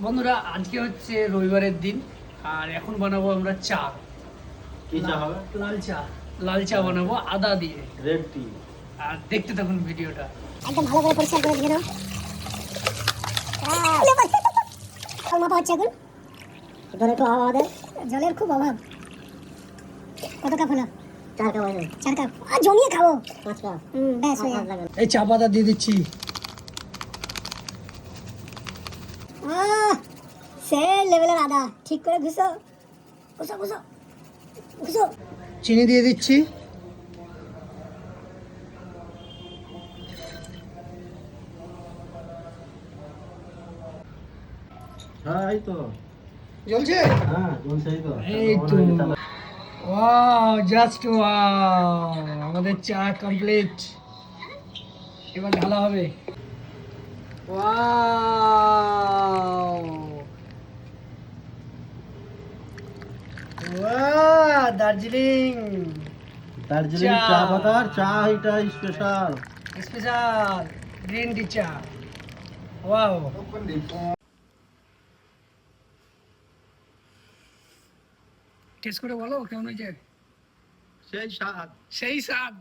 বন্ধুরা আজকে হচ্ছে রবিবারের দিন আর এখন বানাবো আমরা চা। কি চা হবে? লাল চা বানাবো আদা দিয়ে। রেড টি। আর দেখতে থাকুন ভিডিওটা। একদম ভালো করে পরিষ্কার করে দিয়ে দাও। মাপা হচ্ছে এখন। জলের খুব অভাব আমাদের। জলের খুব অভাব। কত কাপ হলো? 4 কাপ হলো। 4 কাপ। আর জমিয়ে খাবো। 5 কাপ। ব্যাস হয়ে গেল। এই চা পাতা দিয়ে দিচ্ছি। সেই লেভেলের আদা। ঠিক করে ঘুষো। ঘুষো ঘুষো। ঘুষো। চিনি দিয়ে দিচ্ছি। হ্যাঁ এই তো জ্বলছে? হ্যাঁ জ্বলছে এই তো। এই তো ওয়াও, জাস্ট ওয়াও, আমাদের চা কমপ্লিট। এবার ঢালা হবে। ওয়াও ওয়াও, দার্জিলিং দার্জিলিং চা। চা পাতার চা এটা স্পেশাল। স্পেশাল গ্রিন টি চা। ওয়াও, টেস্ট করে বলো কেমন হয়েছে? সেই স্বাদ। সেই স্বাদ।